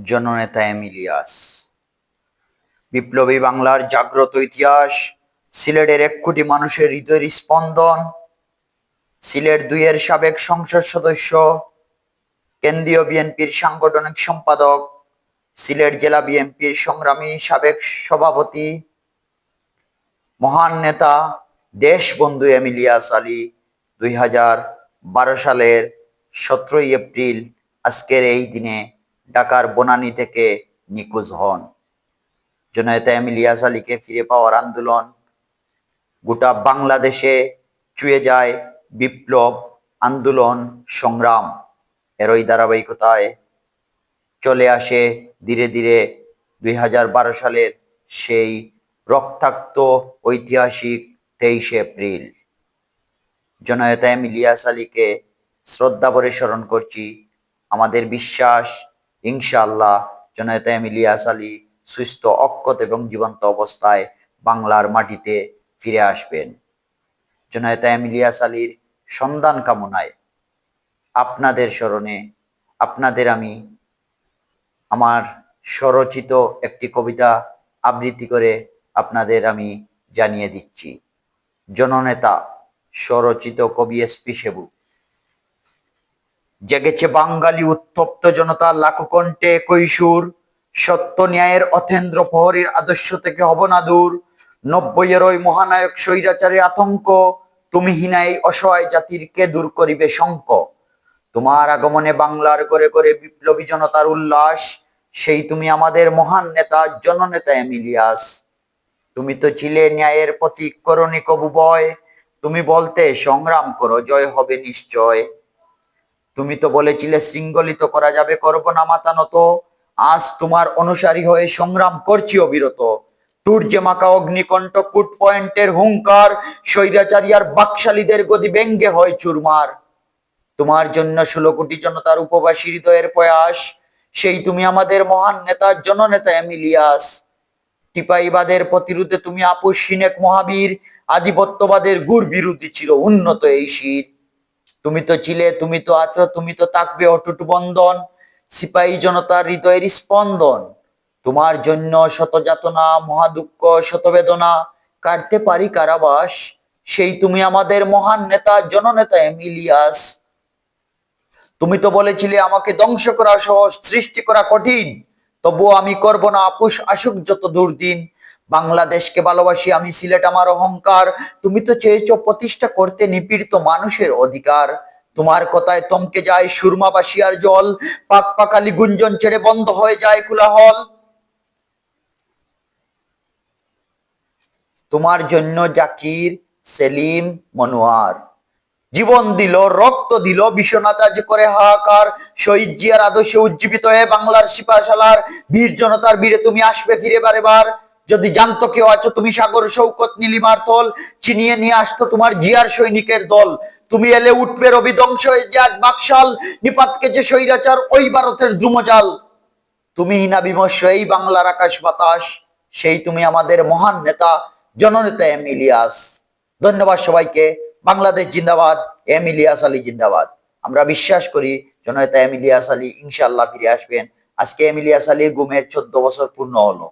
জননেতা এম ইলিয়াস। বিপ্লবী বাংলার জাগ্রত ইতিহাস, সিলেটের 1 কোটি মানুষের হৃদয়ের স্পন্দন, সিলেট 2 এর সাবেক সংসদ সদস্য, কেন্দ্রীয় বিএনপির সাংগঠনিক সম্পাদক, সিলেট জেলা বিএনপির সংগ্রামী সাবেক সভাপতি, মহান নেতা দেশবন্ধু এম ইলিয়াস আলী 2012 সালের 17 এপ্রিল আজকের এই দিনে ঢাকার বনানী থেকে নিখোঁজ হন। জননেতা এম ইলিয়াস আলীকে ফিরে পাওয়ার আন্দোলন গোটা বাংলাদেশে ছুঁয়ে যায় বিপ্লব, আন্দোলন, সংগ্রাম। এরই ধারাবাহিকতায় চলে আসে ধীরে ধীরে 2012 সালের সেই রক্তাক্ত ঐতিহাসিক 23 এপ্রিল। জননেতা এম ইলিয়াস আলীকে শ্রদ্ধা ভরে স্মরণ করছি। আমাদের বিশ্বাস, ইনশাআল্লাহ জননেতা এম ইলিয়াস আলী সুস্থ, অক্ষত এবং জীবন্ত অবস্থায় বাংলার মাটিতে ফিরে আসবেন। জননেতা এম ইলিয়াস আলীর সন্ধান কামনায় আপনাদের স্মরণে আপনাদের আমি আমার স্বরচিত একটি কবিতা আবৃত্তি করে আপনাদের আমি জানিয়ে দিচ্ছি। জননেতা, স্বরচিত কবি এসপি সেবু। জেগেছে বাঙালি উত্তপ্ত জনতা, লাখো কণ্ঠে কৈশোর, সত্য ন্যায়ের অথেন্দ্র প্রহরীর আদর্শ থেকে হব না দূর। 90-এর ওই মহানায়ক স্বৈরাচারের আতঙ্ক, তুমি হিনাই অসহায় জাতির কে দূর করিবে শঙ্ক। তোমার আগমনে বাংলার করে করে বিপ্লবী জনতার উল্লাস, সেই তুমি আমাদের মহান নেতা জননেতা এম ইলিয়াস। তুমি তো ছিলে ন্যায়ের প্রতীক, করণী কবু বয়, তুমি বলতে সংগ্রাম করো, জয় হবে নিশ্চয়। তুমি তো বলেছিলে শৃঙ্খলিত করা যাবে, করব না মাথা নত, আজ তোমার অনুসারী হয়ে সংগ্রাম করছি অবিরত। তুর্যে মাকা অগ্নিকণ্ঠ, কুট পয়েন্টের হুঙ্কার, স্বৈরাচারী আর বাকশালীদের গদি ব্যঙ্গে হয় চুরমার। তোমার জন্য 16 কোটি জনতার উপবাসী হৃদয়ের প্রয়াস, সেই তুমি আমাদের মহান নেতা জননেতা এম ইলিয়াস। টিপাইবাদের প্রতিরোধে তুমি আপোষহীন এক মহাবীর, আধিপত্যবাদের গুড় বিরোধী ছিল উন্নত এই শীত। তুমি তো ছিলে, তুমি তো আছো, তুমি তো থাকবে অটুট বন্ধন, সিপাহী জনতার হৃদয়ের স্পন্দন। তোমার জন্য শত যাতনা, মহা দুঃখ, শত বেদনা, কাটতে পারি কারাবাস, সেই তুমি আমাদের মহান নেতা জননেতা এম ইলিয়াস। তুমি তো বলেছিলে আমাকে ধ্বংস করা সহজ, সৃষ্টি করা কঠিন, তবুও আমি করব না আপোষ, আসুক যত দুর্দিন। বাংলাদেশকে ভালোবাসি আমি, সিলেট আমার অহংকার, তুমি তো চেয়েছো প্রতিষ্ঠা করতে নিপীড়িত মানুষের অধিকার। তোমার কথায় থমকে যায় সুরমাবাসী আর জল, পাক পাকালি গুঞ্জন ছেড়ে বন্ধ হয়ে যায় কোলাহল। তোমার জন্য জাকির, সেলিম, মনোয়ার জীবন দিল, রক্ত দিল, বিশ্বনাথ আজ করে হাহাকার। শহীদ জিয়ার আদর্শে উজ্জীবিত হয়ে বাংলার সিপাহসালার বীর জনতার বীরে তুমি আসবে ফিরে বারে বার। যদি জানতো কেউ আছো তুমি সাগর শৌকত নীলিমার তল, চিনিয়ে নিয়ে আসতো তোমার জিয়ার সৈনিকের দল। তুমি এলে উঠবে রবি, ধ্বংস হয়ে যাক বাকশাল, নিপাতকে যে স্বৈরাচার ওই ভারতের দ্রুমজাল। তুমি হিনা বিমর্ষ এই বাংলার আকাশ বাতাস, সেই তুমি আমাদের মহান নেতা জননেতা এম ইলিয়াস। ধন্যবাদ সবাইকে। বাংলাদেশ জিন্দাবাদ, এম ইলিয়াস আলী জিন্দাবাদ। আমরা বিশ্বাস করি জননেতা এম ইলিয়াস আলী ইনশাআল্লাহ ফিরে আসবেন। আজকে এম ইলিয়াস আলীর গুমের 14 বছর পূর্ণ হলো।